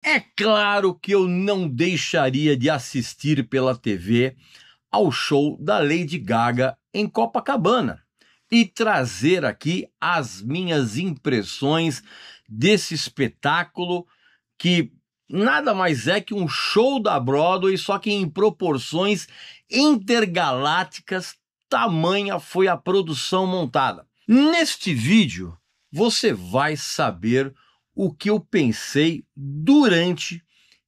É claro que eu não deixaria de assistir pela TV ao show da Lady Gaga em Copacabana e trazer aqui as minhas impressões desse espetáculo que nada mais é que um show da Broadway, só que em proporções intergalácticas, tamanha foi a produção montada. Neste vídeo, você vai saber o que eu pensei durante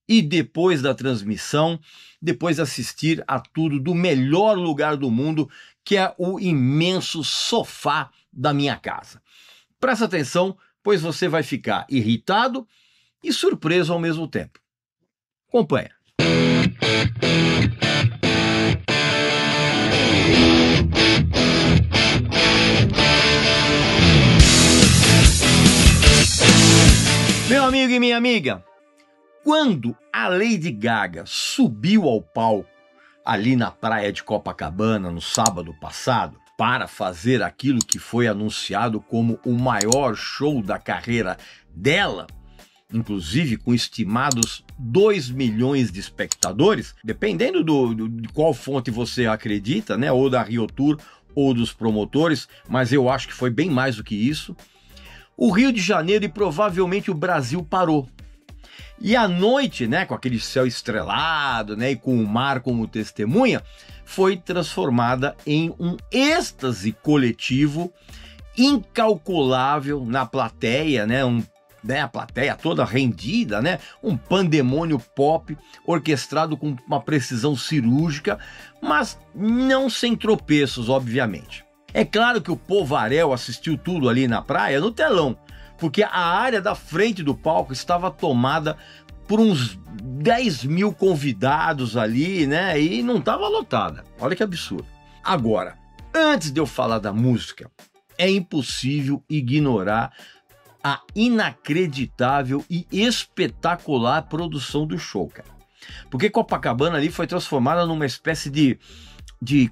e depois da transmissão, depois de assistir a tudo do melhor lugar do mundo, que é o imenso sofá da minha casa. Presta atenção, pois você vai ficar irritado e surpreso ao mesmo tempo. Acompanha. Meu amigo e minha amiga, quando a Lady Gaga subiu ao palco ali na praia de Copacabana no sábado passado para fazer aquilo que foi anunciado como o maior show da carreira dela, inclusive com estimados 2 milhões de espectadores, dependendo de qual fonte você acredita, né? Ou da Rio Tour ou dos promotores, mas eu acho que foi bem mais do que isso. O Rio de Janeiro e provavelmente o Brasil parou. E a noite, né, com aquele céu estrelado, né, e com o mar como testemunha, foi transformada em um êxtase coletivo incalculável na plateia, né, a plateia toda rendida, né, um pandemônio pop orquestrado com uma precisão cirúrgica, mas não sem tropeços, obviamente. É claro que o povaréu assistiu tudo ali na praia no telão, porque a área da frente do palco estava tomada por uns 10 mil convidados ali, né? E não estava lotada. Olha que absurdo. Agora, antes de eu falar da música, é impossível ignorar a inacreditável e espetacular produção do show, cara. Porque Copacabana ali foi transformada numa espécie de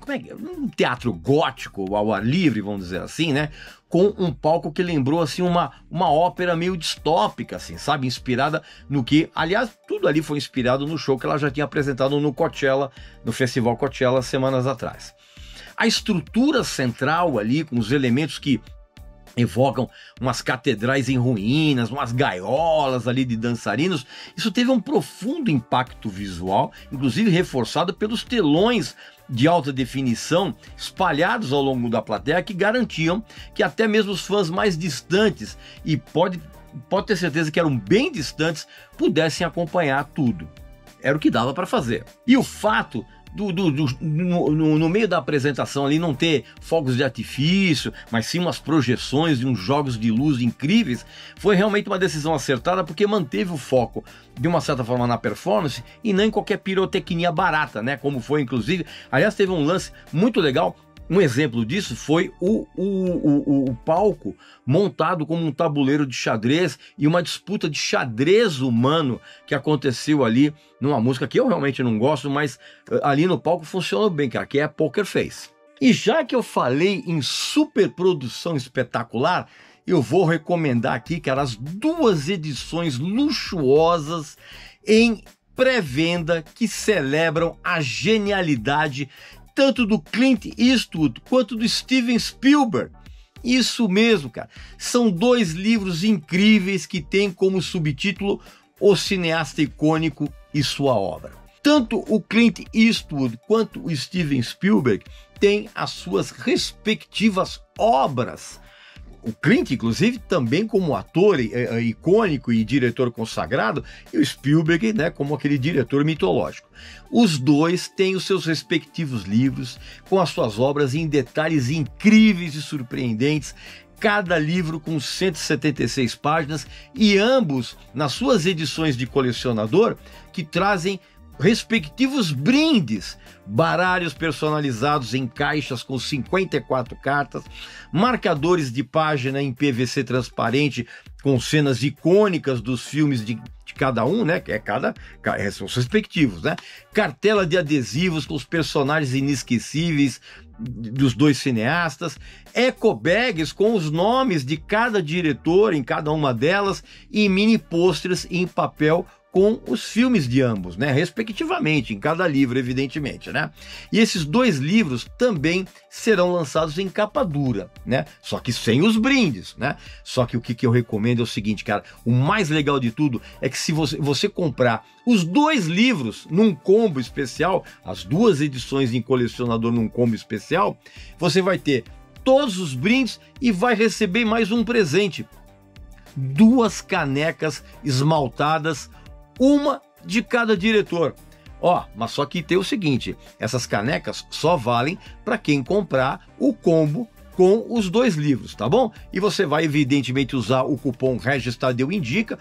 como é que é? Um teatro gótico ao ar livre, vamos dizer assim, né? Com um palco que lembrou assim uma ópera meio distópica, assim, sabe? Inspirada no que, aliás, tudo ali foi inspirado no show que ela já tinha apresentado no Coachella, no Festival Coachella, semanas atrás. A estrutura central ali, com os elementos que evocam umas catedrais em ruínas, umas gaiolas ali de dançarinos, isso teve um profundo impacto visual, inclusive reforçado pelos telões de alta definição espalhados ao longo da plateia que garantiam que até mesmo os fãs mais distantes, e pode ter certeza que eram bem distantes, pudessem acompanhar tudo. Era o que dava para fazer. E o fato no meio da apresentação ali não ter fogos de artifício, mas sim umas projeções e uns jogos de luz incríveis, foi realmente uma decisão acertada, porque manteve o foco de uma certa forma na performance e não em qualquer pirotecnia barata, né? Como foi inclusive, aliás, teve um lance muito legal. Um exemplo disso foi o palco montado como um tabuleiro de xadrez e uma disputa de xadrez humano que aconteceu ali numa música que eu realmente não gosto, mas ali no palco funcionou bem, cara, que é Poker Face. E já que eu falei em superprodução espetacular, eu vou recomendar aqui, cara, as 2 edições luxuosas em pré-venda que celebram a genialidade tanto do Clint Eastwood quanto do Steven Spielberg. Isso mesmo, cara. São 2 livros incríveis que têm como subtítulo O Cineasta Icônico e Sua Obra. Tanto o Clint Eastwood quanto o Steven Spielberg têm as suas respectivas obras. O Clint, inclusive, também como ator icônico e diretor consagrado, e o Spielberg, né, como aquele diretor mitológico. Os 2 têm os seus respectivos livros, com as suas obras em detalhes incríveis e surpreendentes, cada livro com 176 páginas, e ambos nas suas edições de colecionador, que trazem respectivos brindes, baralhos personalizados em caixas com 54 cartas, marcadores de página em PVC transparente com cenas icônicas dos filmes de cada um, né? São os respectivos, né? Cartela de adesivos com os personagens inesquecíveis dos 2 cineastas, ecobags com os nomes de cada diretor em cada uma delas e mini pôsteres em papel com os filmes de ambos, né, respectivamente, em cada livro, evidentemente, né? E esses 2 livros também serão lançados em capa dura, né? Só que sem os brindes, né? Só que o que eu recomendo é o seguinte, cara, o mais legal de tudo é que se você comprar os 2 livros num combo especial, as 2 edições em colecionador num combo especial, você vai ter todos os brindes e vai receber mais um presente: 2 canecas esmaltadas, uma de cada diretor. Ó, mas só que tem o seguinte, essas canecas só valem para quem comprar o combo com os 2 livros, tá bom? E você vai evidentemente usar o cupom Regis Tadeu Indica,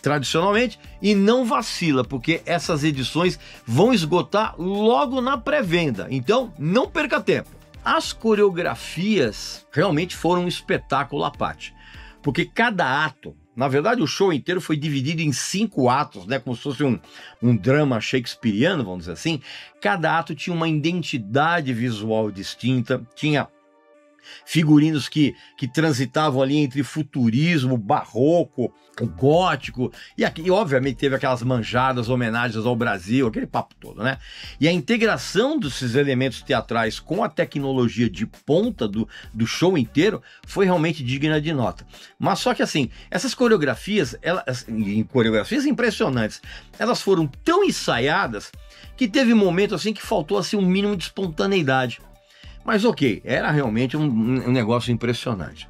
tradicionalmente, e não vacila, porque essas edições vão esgotar logo na pré-venda, então não perca tempo. As coreografias realmente foram um espetáculo à parte, porque cada ato, na verdade o show inteiro foi dividido em 5 atos, né, como se fosse um drama shakespeariano, vamos dizer assim. Cada ato tinha uma identidade visual distinta, tinha figurinos que transitavam ali entre futurismo, barroco, gótico, e obviamente teve aquelas manjadas, homenagens ao Brasil, aquele papo todo, né? E a integração desses elementos teatrais com a tecnologia de ponta do show inteiro foi realmente digna de nota. Mas só que assim, essas coreografias, coreografias impressionantes, elas foram tão ensaiadas que teve momento assim que faltou assim um mínimo de espontaneidade. Mas ok, era realmente um negócio impressionante.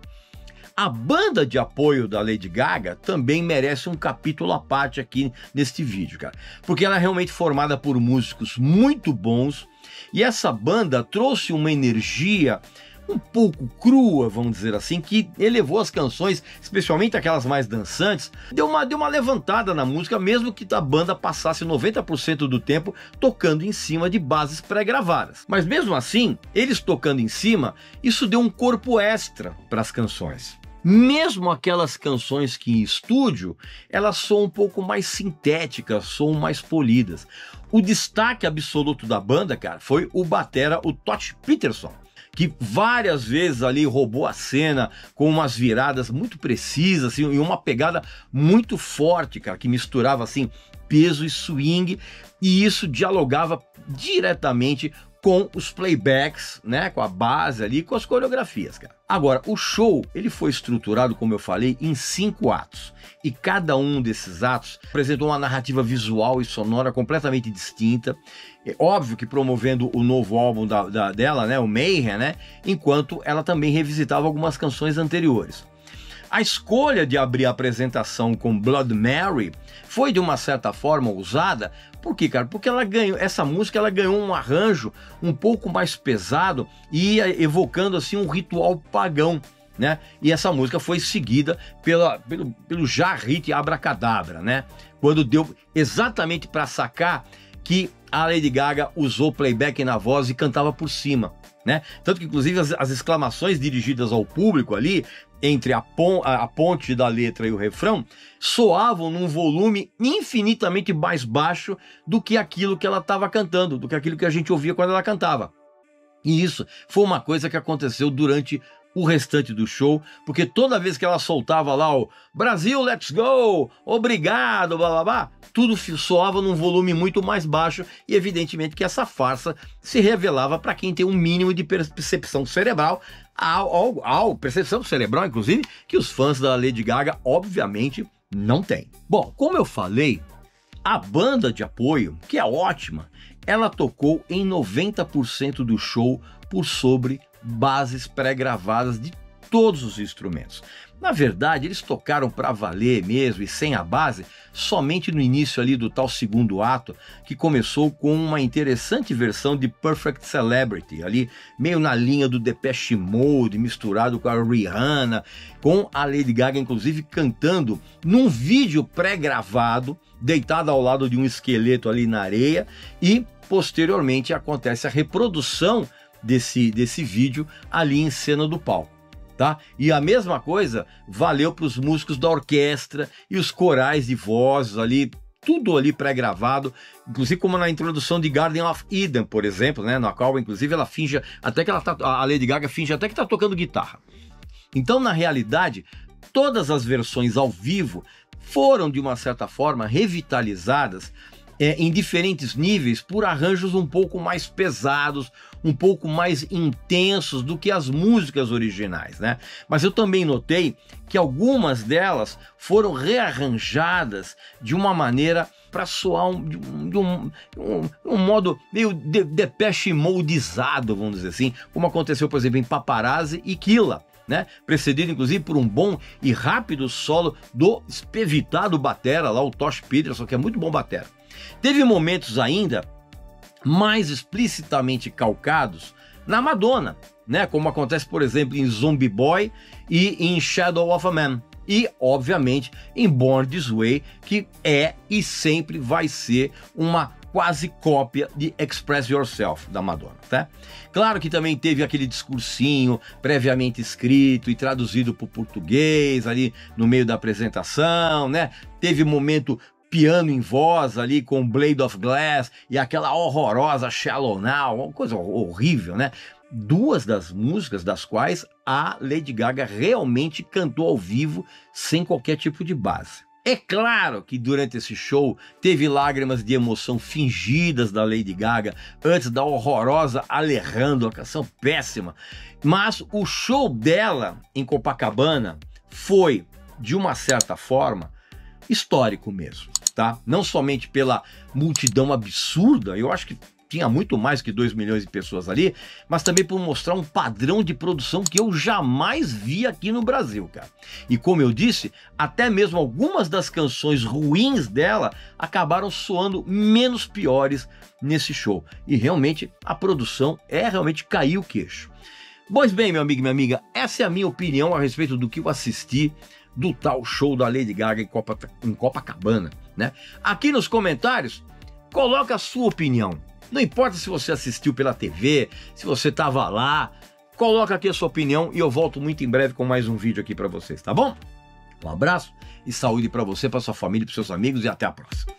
A banda de apoio da Lady Gaga também merece um capítulo à parte aqui neste vídeo, cara. Porque ela é realmente formada por músicos muito bons, e essa banda trouxe uma energia um pouco crua, vamos dizer assim, que elevou as canções, especialmente aquelas mais dançantes, deu uma levantada na música, mesmo que a banda passasse 90% do tempo tocando em cima de bases pré-gravadas. Mas mesmo assim, eles tocando em cima, isso deu um corpo extra para as canções. Mesmo aquelas canções que em estúdio, elas soam um pouco mais sintéticas, soam mais polidas. O destaque absoluto da banda, cara, foi o batera, o Todd Peterson, que várias vezes ali roubou a cena com umas viradas muito precisas, assim, e uma pegada muito forte, cara, que misturava assim peso e swing, e isso dialogava diretamente com os playbacks, né, com a base ali, com as coreografias, cara. Agora, o show, ele foi estruturado, como eu falei, em 5 atos. E cada um desses atos apresentou uma narrativa visual e sonora completamente distinta. É óbvio que promovendo o novo álbum dela, né, o Mayhem, né, enquanto ela também revisitava algumas canções anteriores. A escolha de abrir a apresentação com Blood Mary foi de uma certa forma ousada. Por quê, cara? Porque essa música ela ganhou um arranjo um pouco mais pesado e ia evocando assim um ritual pagão, né? E essa música foi seguida pelo já hit Abracadabra, né? Quando deu exatamente para sacar que a Lady Gaga usou playback na voz e cantava por cima, né? Tanto que inclusive as exclamações dirigidas ao público ali, entre a ponte da letra e o refrão, soavam num volume infinitamente mais baixo do que aquilo que ela estava cantando, do que aquilo que a gente ouvia quando ela cantava. E isso foi uma coisa que aconteceu durante o restante do show, porque toda vez que ela soltava lá o Brasil, let's go, obrigado, blá blá blá, tudo soava num volume muito mais baixo, e evidentemente que essa farsa se revelava para quem tem um mínimo de percepção cerebral, percepção cerebral, inclusive, que os fãs da Lady Gaga, obviamente, não têm. Bom, como eu falei, a banda de apoio, que é ótima, ela tocou em 90% do show por sobre bases pré-gravadas de todos os instrumentos. Na verdade, eles tocaram para valer mesmo e sem a base somente no início ali do tal segundo ato, que começou com uma interessante versão de Perfect Celebrity, ali meio na linha do Depeche Mode, misturado com a Rihanna, com a Lady Gaga inclusive cantando num vídeo pré-gravado, deitada ao lado de um esqueleto ali na areia, e posteriormente acontece a reprodução desse vídeo ali em cena do palco, tá? E a mesma coisa valeu para os músicos da orquestra e os corais de vozes ali, tudo ali pré-gravado, inclusive como na introdução de Garden of Eden, por exemplo, né, na qual inclusive ela finge até que a Lady Gaga finge até que está tocando guitarra. Então, na realidade, todas as versões ao vivo foram, de uma certa forma, revitalizadas em diferentes níveis por arranjos um pouco mais pesados, um pouco mais intensos do que as músicas originais, né? Mas eu também notei que algumas delas foram rearranjadas de uma maneira para soar de um modo meio Depeche Modeizado, vamos dizer assim, como aconteceu, por exemplo, em Paparazzi e Killa, né? Precedido inclusive por um bom e rápido solo do espevitado batera lá, o Tosh Peterson, que é muito bom batera. Teve momentos ainda mais explicitamente calcados na Madonna, né? Como acontece, por exemplo, em Zombie Boy e em Shadow of a Man. E, obviamente, em Born This Way, que é e sempre vai ser uma quase cópia de Express Yourself da Madonna, tá? Claro que também teve aquele discursinho previamente escrito e traduzido para o português ali no meio da apresentação, né? Teve momento piano em voz ali com Blade of Glass e aquela horrorosa Shallow Now, uma coisa horrível, né? Duas das músicas das quais a Lady Gaga realmente cantou ao vivo sem qualquer tipo de base. É claro que durante esse show teve lágrimas de emoção fingidas da Lady Gaga antes da horrorosa Alejandro, a canção péssima, mas o show dela em Copacabana foi, de uma certa forma, histórico mesmo, tá? Não somente pela multidão absurda, eu acho que tinha muito mais que 2 milhões de pessoas ali, mas também por mostrar um padrão de produção que eu jamais vi aqui no Brasil, cara. E como eu disse, até mesmo algumas das canções ruins dela acabaram soando menos piores nesse show. E realmente a produção realmente caiu o queixo. Pois bem, meu amigo e minha amiga, essa é a minha opinião a respeito do que eu assisti do tal show da Lady Gaga em Copacabana, né? Aqui nos comentários, coloca a sua opinião. Não importa se você assistiu pela TV, se você estava lá, coloca aqui a sua opinião e eu volto muito em breve com mais um vídeo aqui para vocês, tá bom? Um abraço e saúde para você, para sua família, para seus amigos e até a próxima.